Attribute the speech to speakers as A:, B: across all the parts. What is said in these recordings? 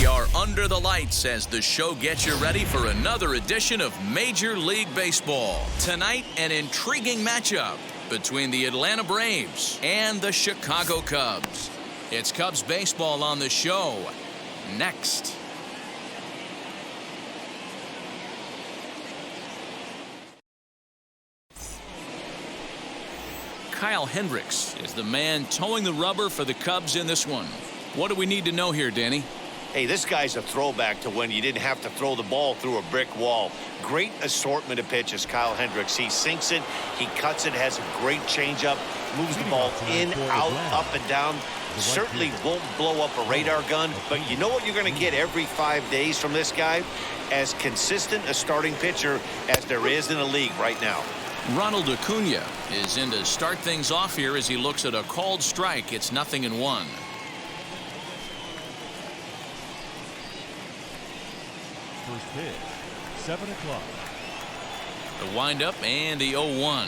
A: We are under the lights as the show gets you ready for another edition of Major League Baseball. Tonight, an intriguing matchup between the Atlanta Braves and the Chicago Cubs. It's Cubs baseball on the show next. Kyle Hendricks is the man towing the rubber for the Cubs in this one. What do we need to know here, Danny?
B: Hey, this guy's a throwback to when you didn't have to throw the ball through a brick wall. Great assortment of pitches, Kyle Hendricks. He sinks it, he cuts it, has a great changeup, moves the ball in, out, up, and down. Certainly won't blow up a radar gun, but you know what you're going to get every 5 days from this guy? As consistent a starting pitcher as there is in the league right now.
A: Ronald Acuna is in to start things off here as he looks at a called strike. It's 0-1.
C: First pitch, 7 o'clock.
A: The windup and the 0-1.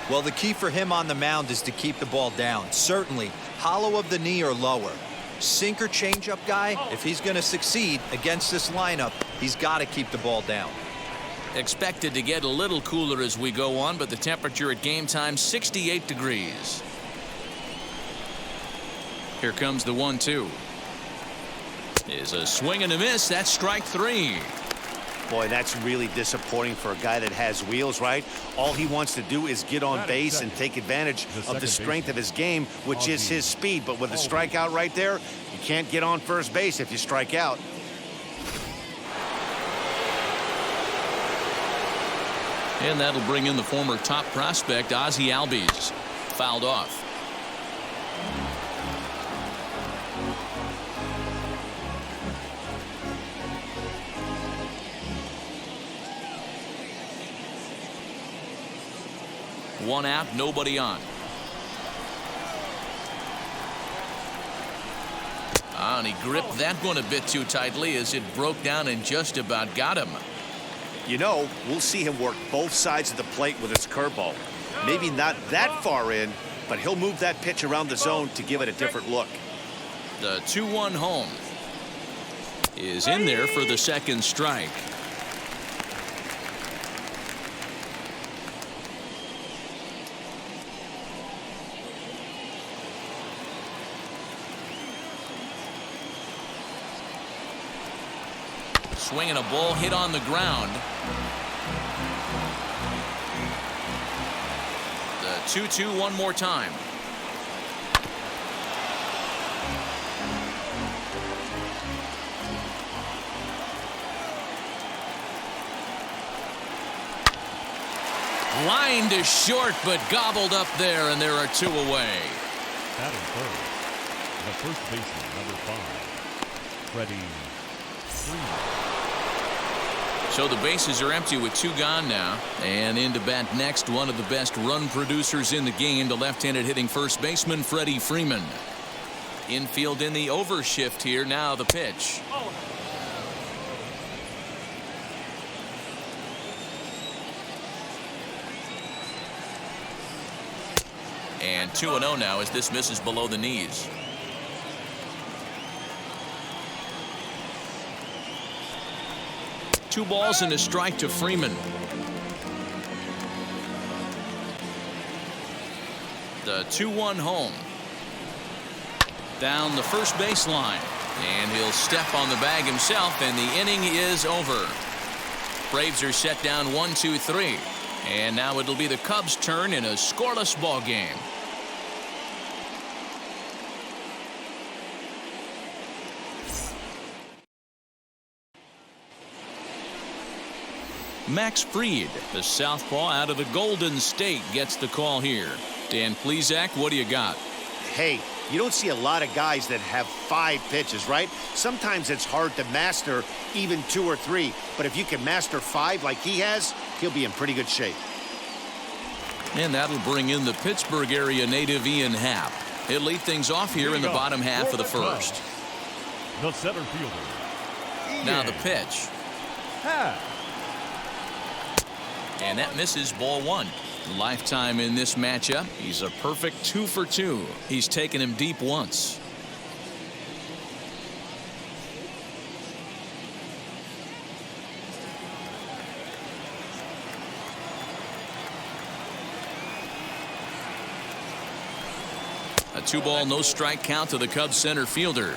D: Well, the key for him on the mound is to keep the ball down. Certainly, hollow of the knee or lower. Sinker changeup guy, if he's going to succeed against this lineup, he's got to keep the ball down.
A: Expected to get a little cooler as we go on, but the temperature at game time 68 degrees. Here comes the 1-2. Is a swing and a miss. That's strike 3.
B: Boy, that's really disappointing for a guy that has wheels, right? All he wants to do is get on base and take advantage of the strength of his game, which is his speed. But with a strikeout right there, you can't get on first base if you strike out.
A: And that'll bring in the former top prospect, Ozzie Albies. Fouled off. One out, nobody on. And he gripped that one a bit too tightly as it broke down and just about got him.
B: You know, we'll see him work both sides of the plate with his curveball. Maybe not that far in, but he'll move that pitch around the zone to give it a different look.
A: The 2-1 home is in there for the second strike. Swinging a ball hit on the ground. The 2-2 one more time. Line to short, but gobbled up there, and there are 2 away.
C: Batting third, the first baseman, number 5, Freddie Freeman.
A: So the bases are empty with 2 gone now. And in to bat next, one of the best run producers in the game, the left-handed hitting first baseman, Freddie Freeman. Infield in the overshift here. Now the pitch. And 2-0 now as this misses below the knees. Two balls and a strike to Freeman. The 2-1 home. Down the first baseline. And he'll step on the bag himself, and the inning is over. Braves are set down 1-2-3. And now it'll be the Cubs' turn in a scoreless ball game. Max Fried, the southpaw out of the Golden State, gets the call here. Dan Plesac, what do you got?
B: Hey, you don't see a lot of guys that have 5 pitches, right? Sometimes it's hard to master even 2 or 3. But if you can master 5 like he has, he'll be in pretty good shape.
A: And that'll bring in the Pittsburgh area native Ian Happ. He'll lead things off here in the bottom half of the first.
C: The center fielder.
A: Now the pitch.
C: Happ.
A: And that misses ball 1. Lifetime in this matchup. He's a perfect 2 for 2. He's taken him deep once. A 2-ball, no strike count to the Cubs center fielder.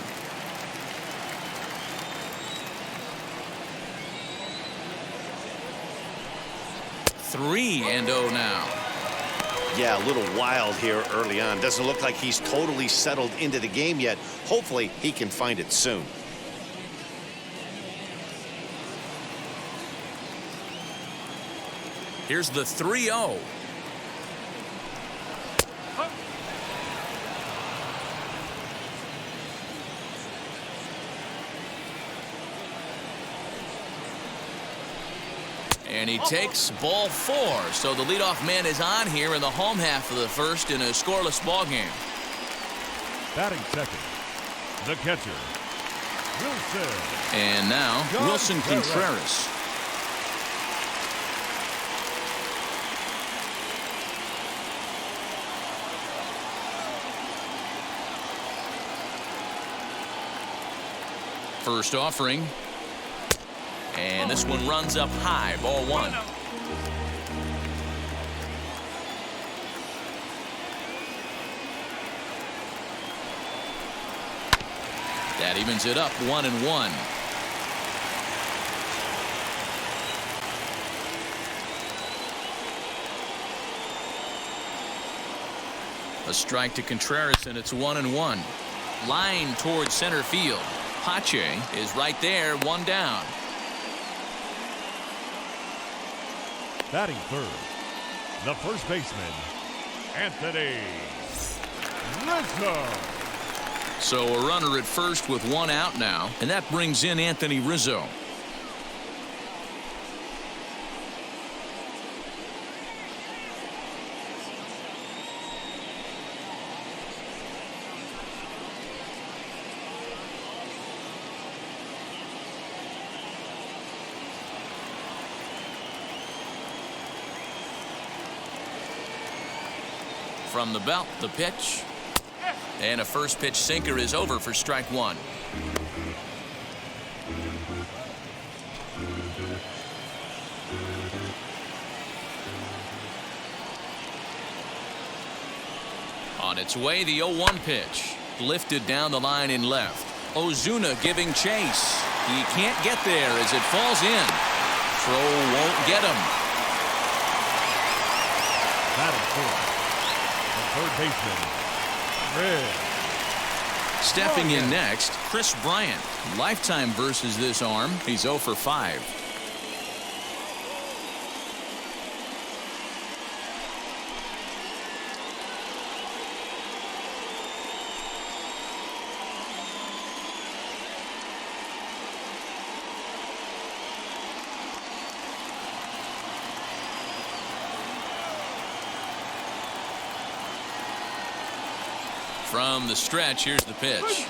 A: Three and 0 now.
B: Yeah, a little wild here early on. Doesn't look like he's totally settled into the game yet. Hopefully he can find it soon.
A: Here's the 3-0. And he takes ball 4. So the leadoff man is on here in the home half of the first in a scoreless ball game.
C: Batting second, the catcher, Wilson.
A: And now Wilson Contreras. First offering. And this one runs up high, ball 1. That evens it up 1-1. A strike to Contreras, and it's 1-1. Line towards center field. Pache is right there, 1 down.
C: Batting third, the first baseman, Anthony Rizzo.
A: So a runner at first with 1 out now, and that brings in Anthony Rizzo. From the belt, the pitch. And a first pitch sinker is over for strike 1. On its way, the 0-1 pitch. Lifted down the line in left. Ozuna giving chase. He can't get there as it falls in. Throw won't get him.
C: Batting fourth, the third baseman, Red.
A: Stepping in next, Chris Bryant. Lifetime versus this arm. He's 0 for 5. From the stretch, here's the pitch.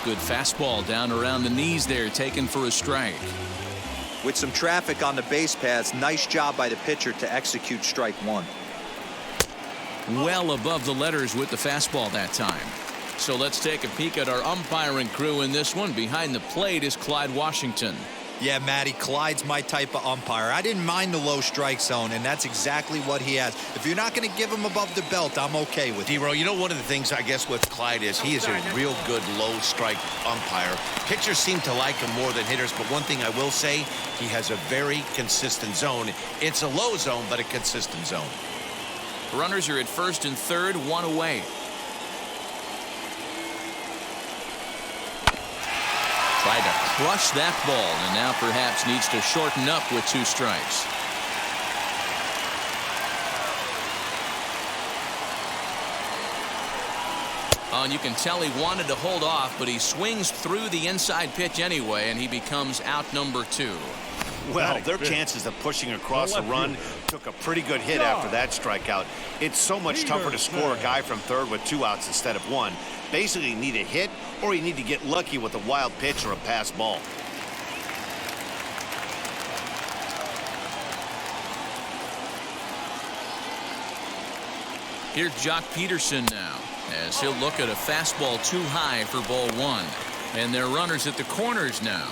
A: Good fastball down around the knees there, taken for a strike.
D: With some traffic on the base paths, nice job by the pitcher to execute strike 1.
A: Well above the letters with the fastball that time. So let's take a peek at our umpiring crew in this one. Behind the plate is Clyde Washington.
D: Yeah, Matty, Clyde's my type of umpire. I didn't mind the low strike zone, and that's exactly what he has. If you're not going to give him above the belt, I'm okay with it.
B: D-Row, you know, one of the things I guess with Clyde is he is a real good low strike umpire. Pitchers seem to like him more than hitters, but one thing I will say, he has a very consistent zone. It's a low zone, but a consistent zone.
A: Runners are at first and third, 1 away. Tried to crush that ball, and now perhaps needs to shorten up with 2 strikes. Oh, and you can tell he wanted to hold off, but he swings through the inside pitch anyway, and he becomes out number 2.
B: Well, their chances of pushing across a run took a pretty good hit after that strikeout. It's so much tougher to score a guy from third with 2 outs instead of 1. Basically, you need a hit or you need to get lucky with a wild pitch or a pass ball.
A: Here's Jock Peterson now, as he'll look at a fastball too high for ball one. And they're runners at the corners now.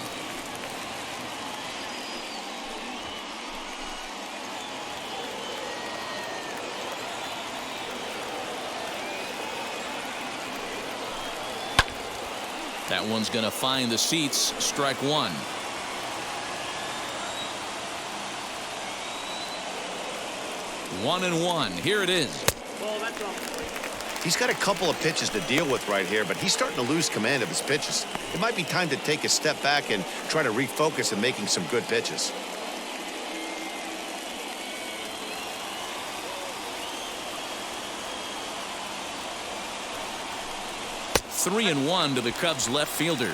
A: That one's going to find the seats. Strike one. One and one. Here it is.
B: He's got a couple of pitches to deal with right here, but he's starting to lose command of his pitches. It might be time to take a step back and try to refocus on making some good pitches.
A: Three and one to the Cubs left fielder.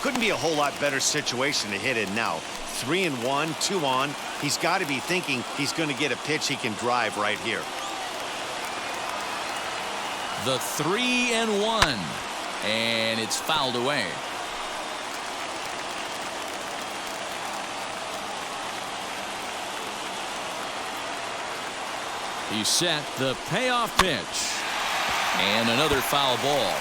B: Couldn't be a whole lot better situation to hit in now. 3-1, 2 on. He's got to be thinking he's going to get a pitch he can drive right here.
A: The 3-1, and it's fouled away. He's set the payoff pitch, and another foul ball.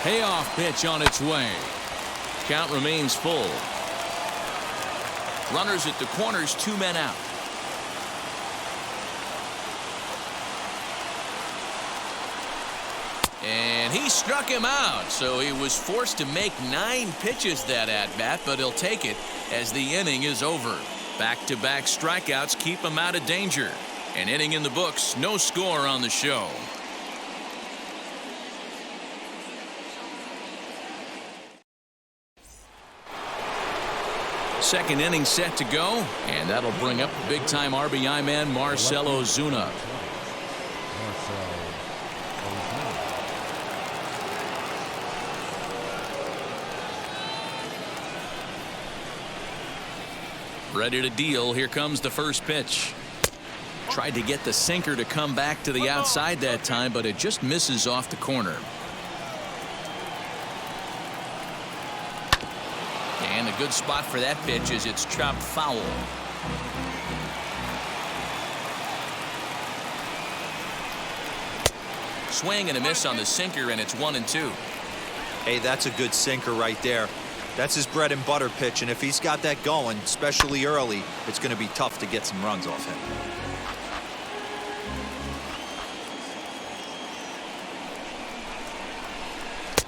A: Payoff pitch on its way. Count remains full. Runners at the corners, 2 men out. And he struck him out, so he was forced to make 9 pitches that at-bat, but he'll take it as the inning is over. Back-to-back strikeouts keep him out of danger. An inning in the books, no score on the show. Second inning set to go, and that'll bring up big-time RBI man Marcell Ozuna. Ready to deal. Here comes the first pitch. Tried to get the sinker to come back to the outside that time, but it just misses off the corner. And a good spot for that pitch is it's chopped foul. Swing and a miss on the sinker, and it's 1-2.
D: Hey, that's a good sinker right there. That's his bread and butter pitch, and if he's got that going, especially early, it's going to be tough to get some runs off him.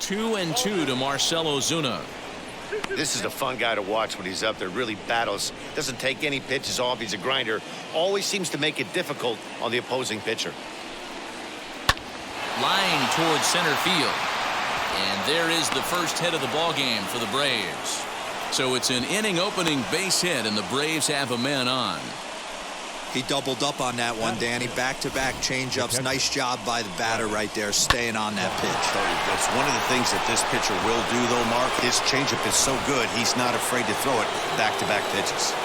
A: Two and two to Marcell Ozuna.
B: This is a fun guy to watch when he's up there. Really battles. Doesn't take any pitches off. He's a grinder. Always seems to make it difficult on the opposing pitcher.
A: Line towards center field. And there is the first hit of the ball game for the Braves. So it's an inning opening base hit, and the Braves have a man on.
D: He doubled up on that one, Danny. Back-to-back changeups. Nice job by the batter right there, staying on that pitch.
B: That's one of the things that this pitcher will do, though, Mark. His changeup is so good, he's not afraid to throw it back-to-back pitches.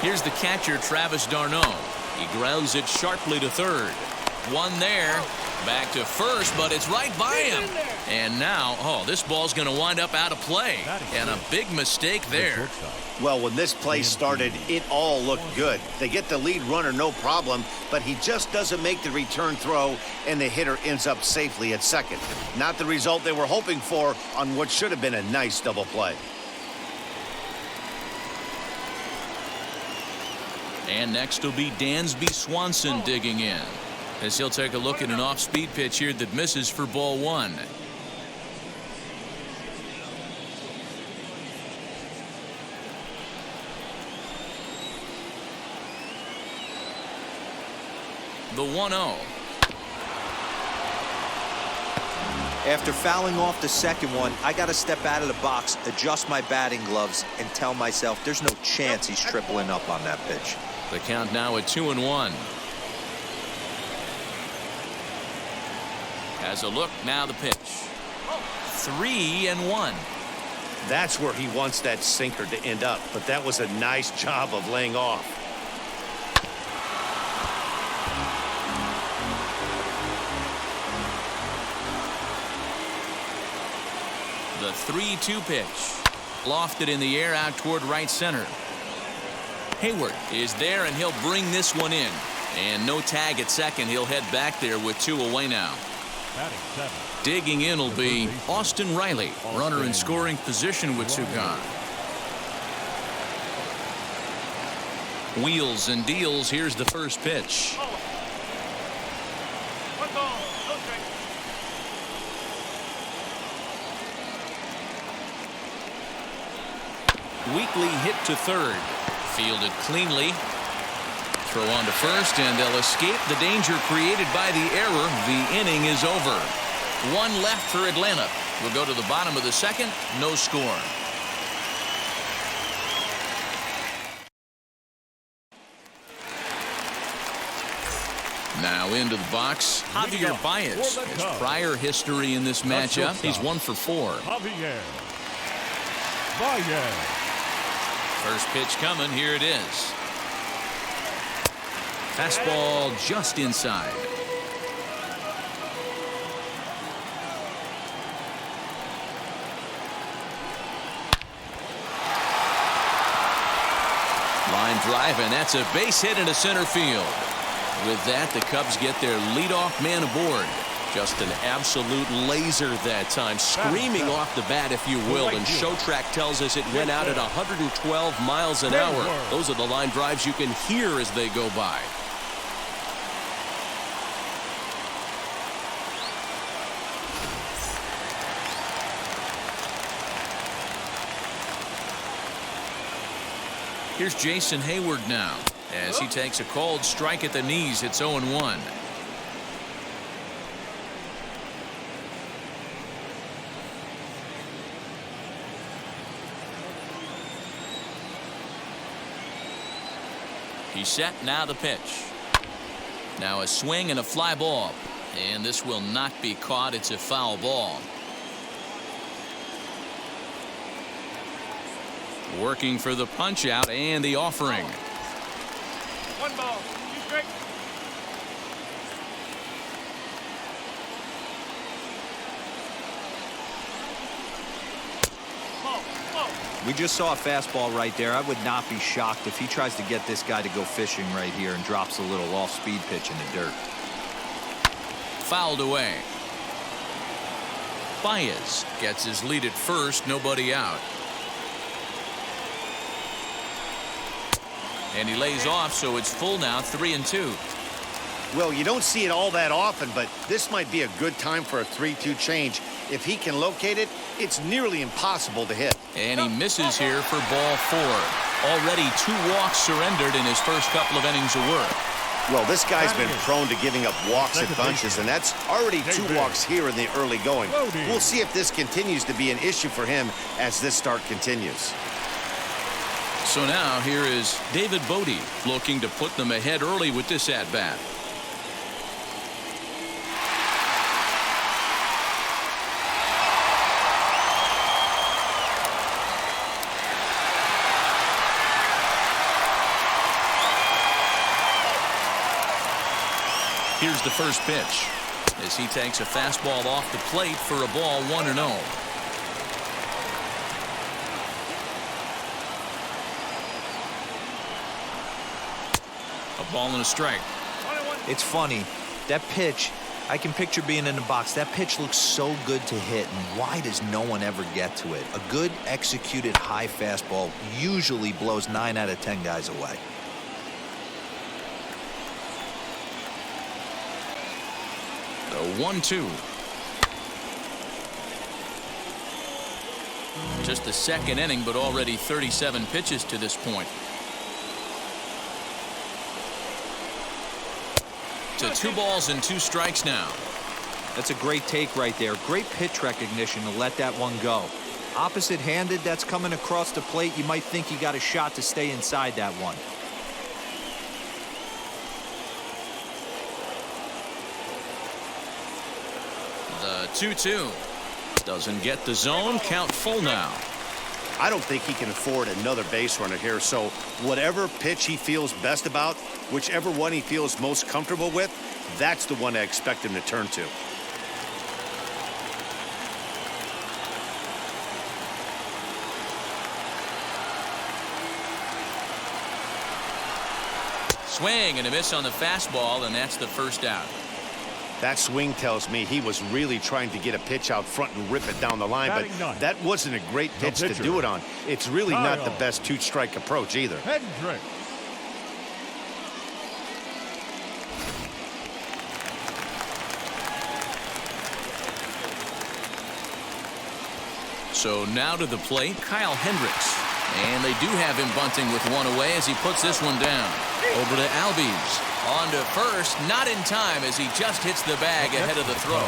A: Here's the catcher, Travis d'Arnaud. He grounds it sharply to third. One there. Back to first, but it's right by him. And now, this ball's going to wind up out of play. And a big mistake there.
B: Well, when this play started, it all looked good. They get the lead runner, no problem, but he just doesn't make the return throw, and the hitter ends up safely at second. Not the result they were hoping for on what should have been a nice double play.
A: And next will be Dansby Swanson digging in, as he'll take a look at an off-speed pitch here that misses for ball one. The 1-0.
D: After fouling off the second one, I got to step out of the box, adjust my batting gloves, and tell myself there's no chance he's tripling up on that pitch.
A: The count now at 2-1. As a look, now the pitch. 3-1.
B: That's where he wants that sinker to end up, but that was a nice job of laying off.
A: The 3-2 pitch. Lofted in the air out toward right center. Hayward is there, and he'll bring this one in. And no tag at second. He'll head back there with 2 away now.
C: Batting 7th.
A: Digging in will be Austin Riley, runner in scoring position with 2 gone. Wheels and deals. Here's the first pitch. Weakly hit to third. Fielded cleanly. Throw on to first, and they'll escape the danger created by the error. The inning is over. 1 left for Atlanta. We'll go to the bottom of the second. No score. Now into the box, Javier Baez. His prior history in this matchup, he's 1 for 4.
C: Javier Baez.
A: First pitch coming. Here it is. Fastball just inside. Line drive, and that's a base hit into center field. With that, the Cubs get their leadoff man aboard. Just an absolute laser that time, screaming off the bat, if you will. And Showtrack tells us it went out at 112 miles an hour. Those are the line drives you can hear as they go by. Here's Jason Hayward now, as he takes a cold strike at the knees. It's 0-1. He's set. Now the pitch. Now a swing and a fly ball. And this will not be caught. It's a foul ball. Working for the punch out and the offering.
E: 1 ball. 2 strikes.
D: We just saw a fastball right there. I would not be shocked if he tries to get this guy to go fishing right here and drops a little off-speed pitch in the dirt.
A: Fouled away. Baez gets his lead at first. Nobody out. And he lays off, so it's full now. 3-2.
B: Well, you don't see it all that often, but this might be a good time for a 3-2 change. If he can locate it, it's nearly impossible to hit.
A: And he misses here for ball 4. Already 2 walks surrendered in his first couple of innings of work.
B: Well, this guy's been prone to giving up walks at bunches, and that's already 2 walks here in the early going. We'll see if this continues to be an issue for him as this start continues.
A: So now here is David Bodie looking to put them ahead early with this at-bat. Here's the first pitch as he takes a fastball off the plate for a ball. 1-0. A ball and a strike.
D: It's funny, that pitch, I can picture being in the box. That pitch looks so good to hit, and why does no one ever get to it? A good executed high fastball usually blows 9 out of 10 guys away.
A: The 1-2. Just the second inning, but already 37 pitches to this point. To 2 balls and 2 strikes now.
D: That's a great take right there. Great pitch recognition to let that one go. Opposite-handed, that's coming across the plate. You might think you got a shot to stay inside that one. The 2-2. Doesn't get the zone. Count full now.
B: I don't think he can afford another base runner here. So whatever pitch he feels best about, whichever one he feels most comfortable with, that's the one I expect him to turn to.
A: Swing and a miss on the fastball, and that's the first out.
B: That swing tells me he was really trying to get a pitch out front and rip it down the line, but that wasn't a great pitch to do it on. It's really not the best two-strike approach either.
C: Hendricks.
A: So now to the plate, Kyle Hendricks. And they do have him bunting with one away as he puts this one down. Over to Albies. On to first, not in time as he just hits the bag ahead of the throw.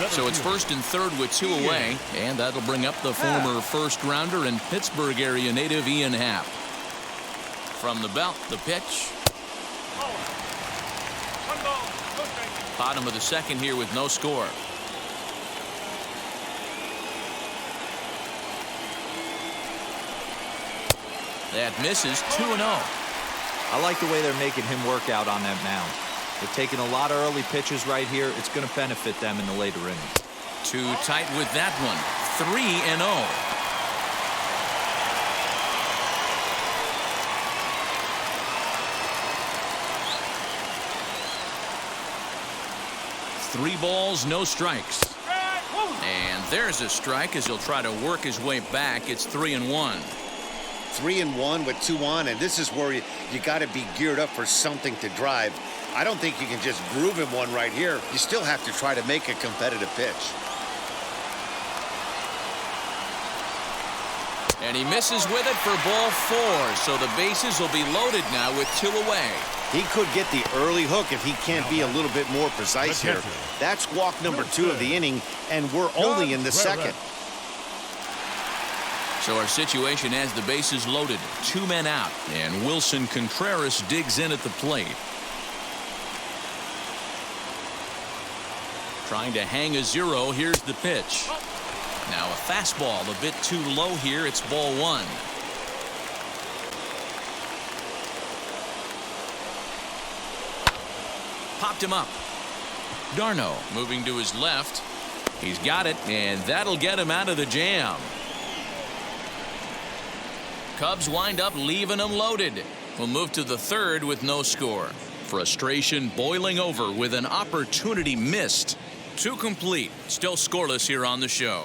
A: So it's first and third with two away, and that'll bring up the former first-rounder and Pittsburgh area native Ian Happ. From the belt, the pitch. Bottom of the second here with no score. That misses 2-0.
D: I like the way they're making him work out on that mound. They're taking a lot of early pitches right here. It's going to benefit them in the later innings.
A: Too tight with that one. 3-0. Three balls, no strikes. And there's a strike as he'll try to work his way back. It's 3-1.
B: 3-1 with 2 on, and this is where you got to be geared up for something to drive. I don't think you can just groove him one right here. You still have to try to make a competitive pitch.
A: And he misses with it for ball 4, so the bases will be loaded now with 2 away.
B: He could get the early hook if he can't be a little bit more precise here. That's walk number 2 of the inning, and we're only in the second.
A: So our situation has the bases loaded, 2 men out, and Wilson Contreras digs in at the plate. Trying to hang a 0. Here's the pitch. Now a fastball a bit too low here. It's ball 1. Popped him up. Darno moving to his left. He's got it, and that'll get him out of the jam. Cubs wind up leaving them loaded. We'll move to the third with no score. Frustration boiling over with an opportunity missed. 2 complete. Still scoreless here on the show.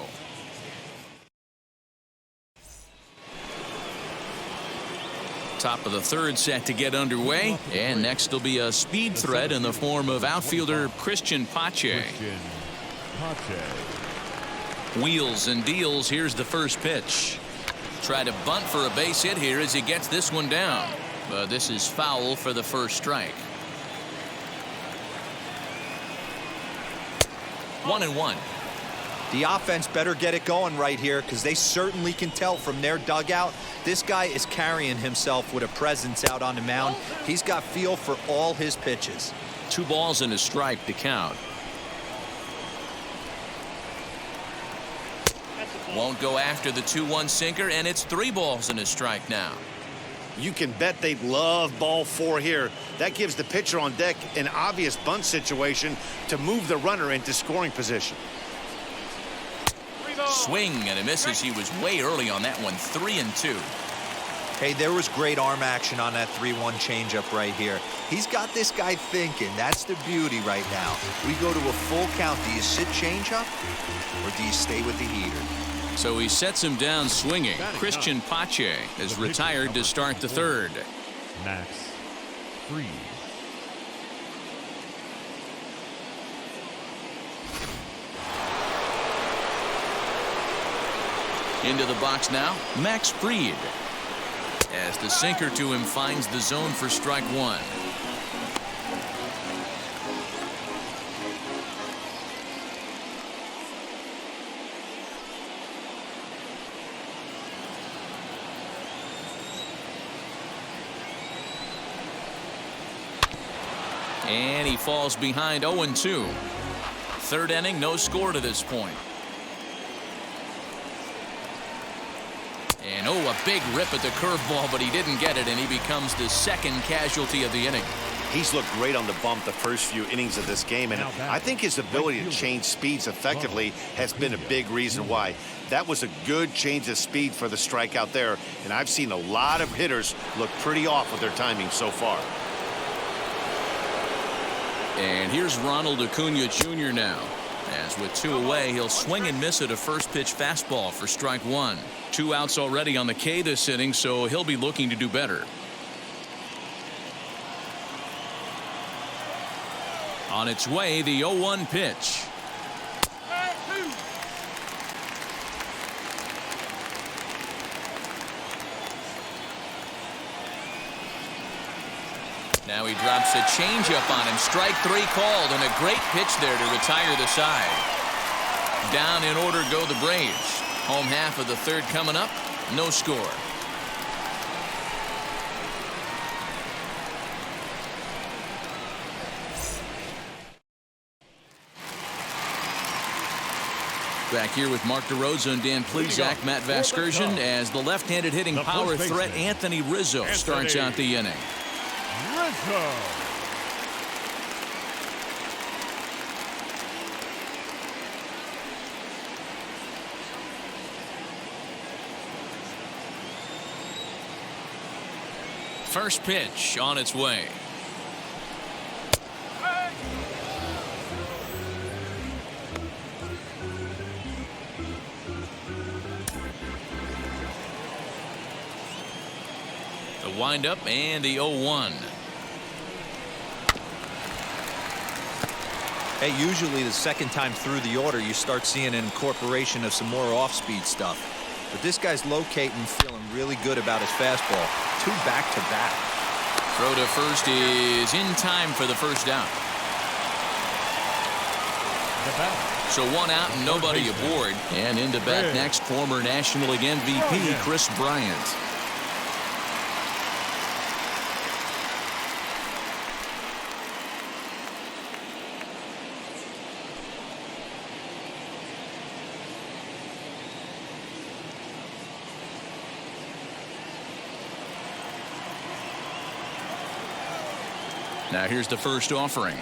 A: Top of the third set to get underway. And next will be a speed threat in the form of outfielder Christian Pache. Wheels and deals. Here's the first pitch. Try to bunt for a base hit here as he gets this one down. But this is foul for the first strike. 1-1.
D: The offense better get it going right here because they certainly can tell from their dugout. This guy is carrying himself with a presence out on the mound. He's got feel for all his pitches.
A: 2 balls and a strike to count. Won't go after the 2-1 sinker, and it's 3 balls and a strike now.
B: You can bet they love ball 4 here. That gives the pitcher on deck an obvious bunt situation to move the runner into scoring position.
A: Swing and a miss as he was way early on that one. 3-2.
D: Hey, there was great arm action on that 3-1 changeup right here. He's got this guy thinking. That's the beauty right now. We go to a full count. Do you sit changeup or do you stay with the heater?
A: So he sets him down swinging. Christian Pache is retired to start the third.
C: Max Fried.
A: Into the box now, Max Fried. As the sinker to him finds the zone for strike 1. And he falls behind 0-2. Third inning, no score to this point. And oh, a big rip at the curveball, but he didn't get it, and he becomes the second casualty of the inning.
B: He's looked great on the bump the first few innings of this game, and I think his ability to change speeds effectively has been a big reason why. That was a good change of speed for the strikeout there, and I've seen a lot of hitters look pretty off with their timing so far.
A: And here's Ronald Acuna Jr. now. As with 2 away, he'll swing and miss at a first pitch fastball for strike 1. 2 outs already on the K this inning, so he'll be looking to do better. On its way, the 0-1 pitch. Now he drops a changeup on him. Strike 3 called, and a great pitch there to retire the side. Down in order go the Braves. Home half of the third coming up. No score. Back here with Mark DeRosa and Dan Pluzak, Matt Vasgersian, as the left-handed hitting power threat Anthony Rizzo starts out the inning.
C: Rizzo.
A: First pitch on its way. The windup and the 0-1.
D: Hey, usually the second time through the order, you start seeing an incorporation of some more off-speed stuff. But this guy's locating, feeling really good about his fastball. 2 back-to-back.
A: Throw to first is in time for the first down. So 1 out and nobody aboard. And into bat next, former National League MVP Chris Bryant. Now here's the first offering.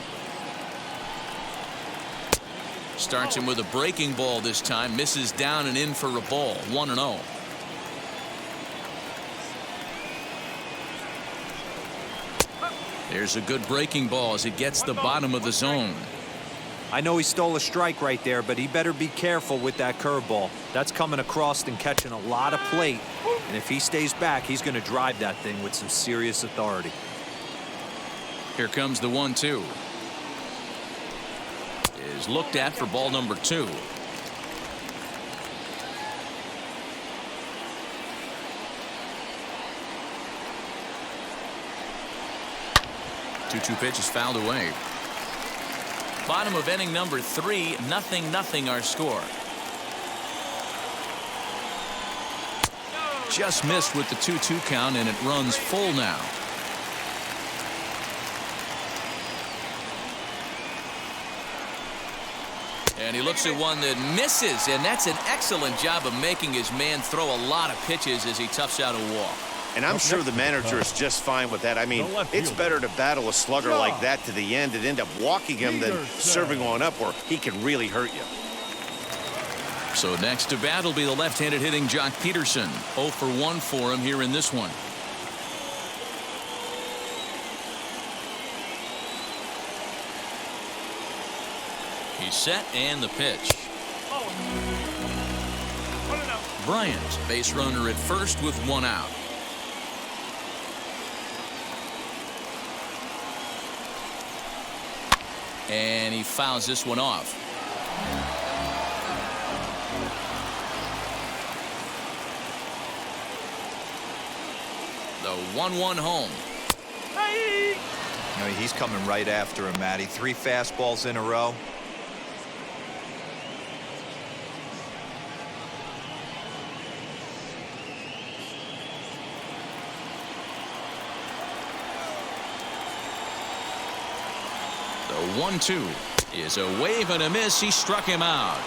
A: Starts him with a breaking ball this time. Misses down and in for a ball. 1-0. There's a good breaking ball as it gets the bottom of the zone.
D: I know he stole a strike right there, but he better be careful with that curveball. That's coming across and catching a lot of plate. And if he stays back, he's going to drive that thing with some serious authority.
A: Here comes the 1-2. Is looked at for ball number 2. Two pitches fouled away. Bottom of inning number 3, 0-0 our score. Just missed with the 2-2 count, and it runs full now. And he looks at one that misses, and that's an excellent job of making his man throw a lot of pitches as he toughs out a walk.
B: And I'm sure the manager is just fine with that. I mean, it's better to battle a slugger like that to the end and end up walking him than serving one up where he can really hurt you.
A: So next to bat will be the left-handed hitting Jock Peterson. 0 for 1 for him here in this one. He's set and the pitch. Bryant, base runner at first with 1 out. And he fouls this one off. The 1-1 home.
D: You know, he's coming right after him, Matty. 3 fastballs in a row.
A: The 1-2 is a wave and a miss. He struck him out.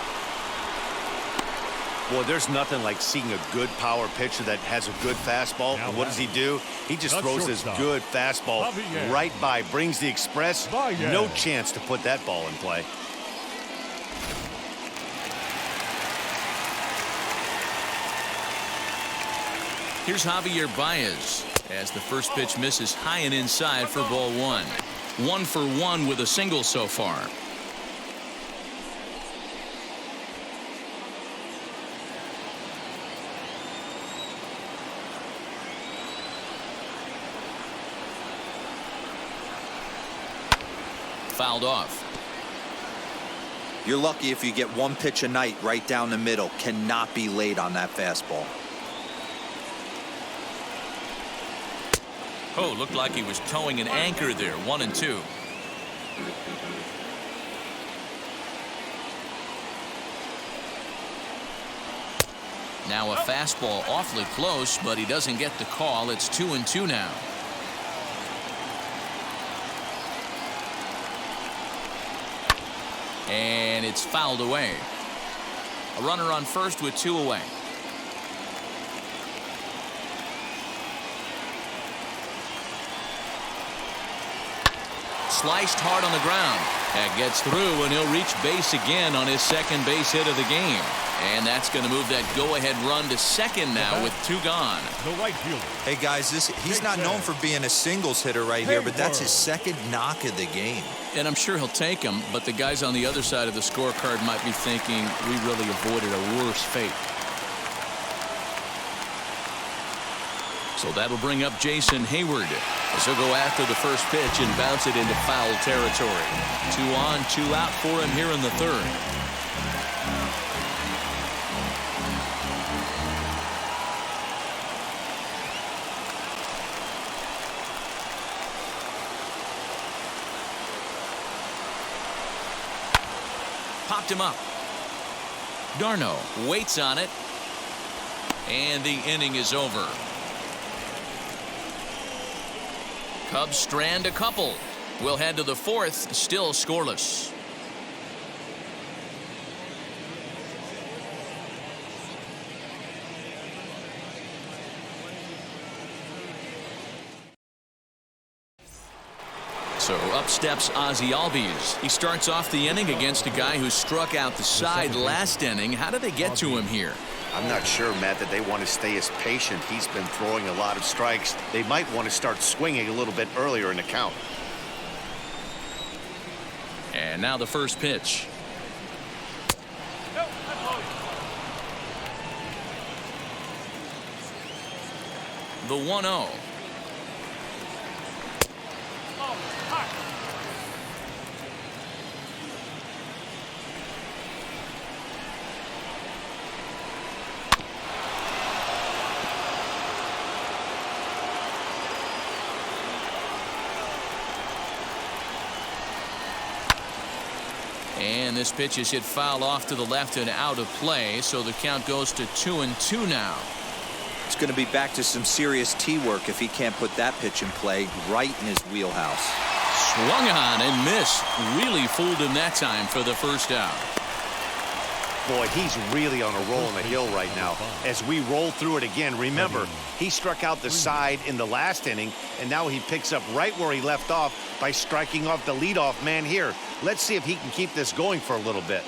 B: Boy, there's nothing like seeing a good power pitcher that has a good fastball.
C: Now
B: And what does he do? He just throws this good fastball right by, brings the express. No chance to put that ball in play.
A: Here's Javier Baez as the first pitch misses high and inside for ball one. 1 for 1 with a single so far. Fouled off.
D: You're lucky if you get one pitch a night right down the middle. Cannot be late on that fastball.
A: Oh, looked like he was towing an anchor there. 1-2. Now a fastball awfully close, but he doesn't get the call. It's 2-2 now. And it's fouled away. A runner on first with 2 away. Sliced hard on the ground. That gets through, and he'll reach base again on his second base hit of the game. And that's going to move that go-ahead run to second now with 2 gone.
C: The right fielder.
D: Hey, guys, he's not known for being a singles hitter right here, but that's his second knock of the game.
A: And I'm sure he'll take him, but the guys on the other side of the scorecard might be thinking we really avoided a worse fate. So that'll bring up Jason Hayward as he'll go after the first pitch and bounce it into foul territory. 2 on, 2 out for him here in the third. Popped him up. Darno waits on it. And the inning is over. Cubs strand a couple. We'll head to the fourth, still scoreless. So up steps Ozzie Albies. He starts off the inning against a guy who struck out the side last inning. How did they get to him here?
B: I'm not sure, Matt, that they want to stay as patient. He's been throwing a lot of strikes. They might want to start swinging a little bit earlier in the count.
A: And now the first pitch. The 1-0. And this pitch is hit foul off to the left and out of play, so the count goes to 2-2 now.
D: It's going to be back to some serious tee work if he can't put that pitch in play right in his wheelhouse.
A: Swung on and missed. Really fooled him that time for the first out.
B: Boy, he's really on a roll on the hill right now. As we roll through it again, remember, he struck out the side in the last inning, and now he picks up right where he left off by striking off the leadoff man here. Let's see if he can keep this going for a little bit.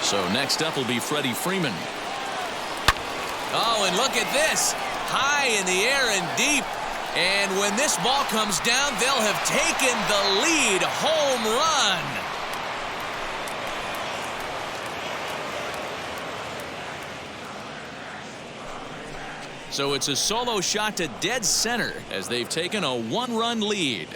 A: So next up will be Freddie Freeman. Oh, and look at this. High in the air and deep. And when this ball comes down, they'll have taken the lead. Home run. So it's a solo shot to dead center as they've taken a 1-run lead.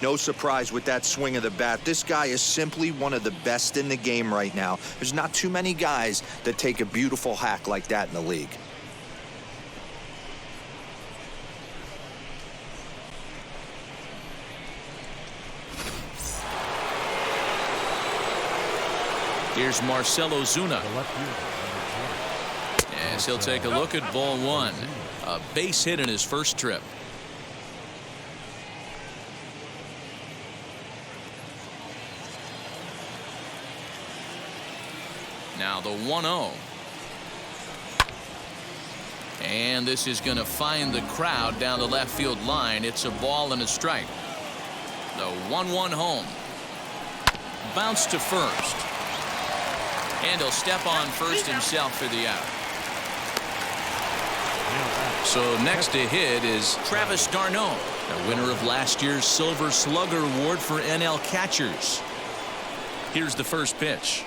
D: No surprise with that swing of the bat. This guy is simply one of the best in the game right now. There's not too many guys that take a beautiful hack like that in the league.
A: Here's Marcelo Zuna. As he'll take a look at ball one. A base hit in his first trip. Now the 1-0. And this is going to find the crowd down the left field line. It's a ball and a strike. The 1-1 home. Bounce to first. And he'll step on first himself for the out. So next to hit is Travis d'Arnaud, the winner of last year's Silver Slugger Award for NL catchers. Here's the first pitch.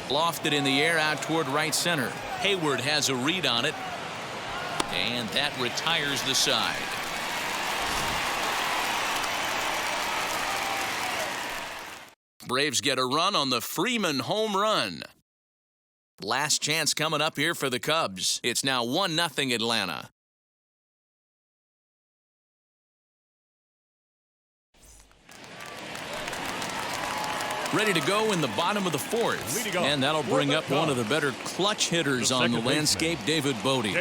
A: Lofted in the air out toward right center. Hayward has a read on it. And that retires the side. Braves get a run on the Freeman home run. Last chance coming up here for the Cubs. It's now 1-0 Atlanta. Ready to go in the bottom of the fourth. And that'll bring up one of the better clutch hitters on the landscape, David Bodie.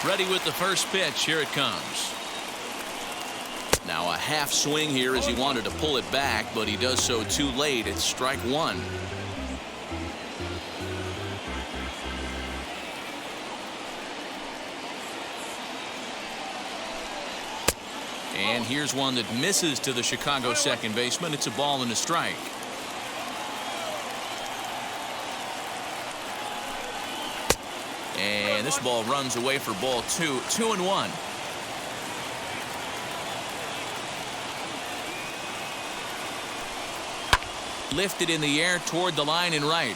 A: Ready with the first pitch. Here it comes. Now a half swing here as he wanted to pull it back, but he does so too late. It's strike one. And here's one that misses to the Chicago second baseman. It's a ball and a strike. And this ball runs away for ball two. 2-1. Lifted in the air toward the line and right.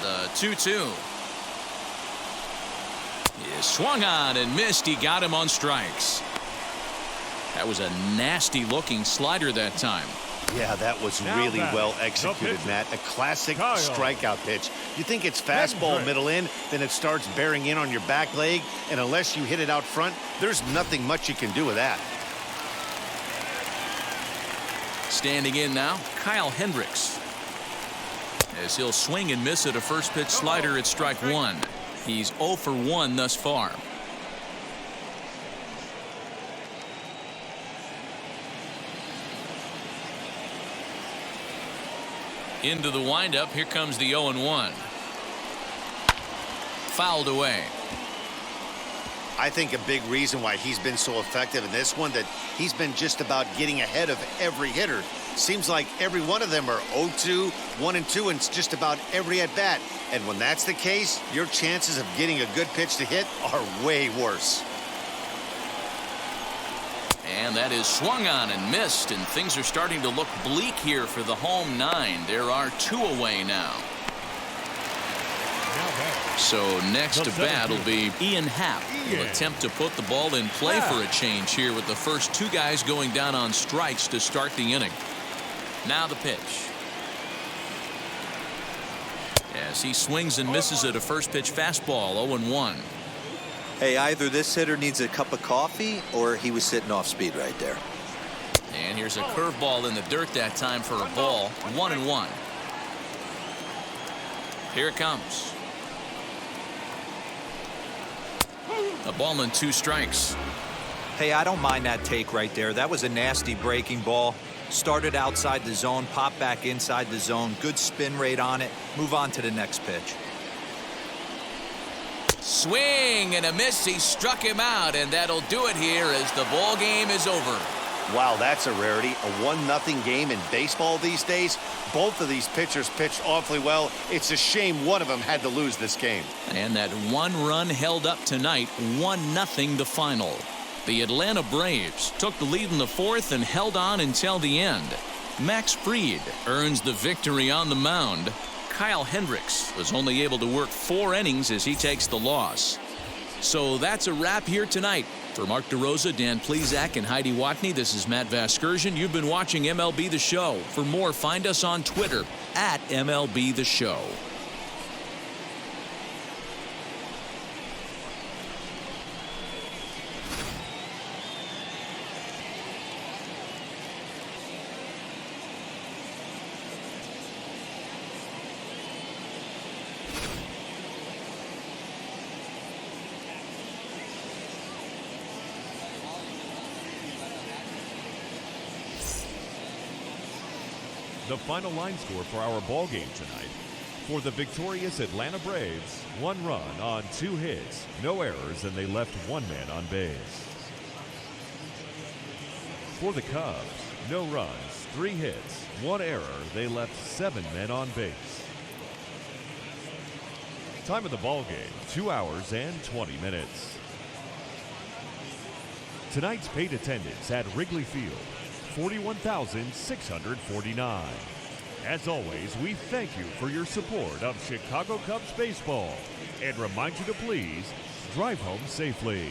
A: The 2-2. He swung on and missed. He got him on strikes. That was a nasty looking slider that time.
B: Yeah, that was really well executed, Matt. A classic strikeout pitch. You think it's fastball middle in, then it starts bearing in on your back leg, and unless you hit it out front, there's nothing much you can do with that.
A: Standing in now, Kyle Hendricks. As he'll swing and miss at a first pitch slider at strike one. He's 0 for 1 thus far. Into the windup. Here comes the 0-1. Fouled away.
B: I think a big reason why he's been so effective in this one, that he's been just about getting ahead of every hitter. Seems like every one of them are 0-2, 1-2, and it's just about every at bat. And when that's the case, your chances of getting a good pitch to hit are way worse.
A: And that is swung on and missed, and things are starting to look bleak here for the home 9. There are 2 away now. So next to bat will be Ian Happ. He'll attempt to put the ball in play for a change here with the first 2 guys going down on strikes to start the inning. Now the pitch. As he swings and misses at a first pitch fastball. 0-1.
D: Hey, either this hitter needs a cup of coffee or he was sitting off speed right there.
A: And here's a curveball in the dirt that time for a ball. 1-1. Here it comes. A ball and 2 strikes.
D: Hey, I don't mind that take right there. That was a nasty breaking ball. Started outside the zone, popped back inside the zone. Good spin rate on it. Move on to the next pitch. Swing and a miss. He struck him out, and that'll do it here as the ball game is over.
B: Wow, that's a rarity. A 1-0 game in baseball these days. Both of these pitchers pitched awfully well. It's a shame one of them had to lose this game.
A: And that one run held up tonight, 1-0 the final. The Atlanta Braves took the lead in the fourth and held on until the end. Max Fried earns the victory on the mound. Kyle Hendricks was only able to work 4 innings as he takes the loss. So that's a wrap here tonight. For Mark DeRosa, Dan Plesac, and Heidi Watney, this is Matt Vasgersian. You've been watching MLB The Show. For more, find us on Twitter at MLB The Show.
C: The final line score for our ball game tonight. For the victorious Atlanta Braves, 1 run on 2 hits, no errors, and they left 1 man on base. For the Cubs, no runs, 3 hits, 1 error, they left 7 men on base. Time of the ball game, 2 hours and 20 minutes. Tonight's paid attendance at Wrigley Field, 41,649. As always, we thank you for your support of Chicago Cubs baseball and remind you to please drive home safely.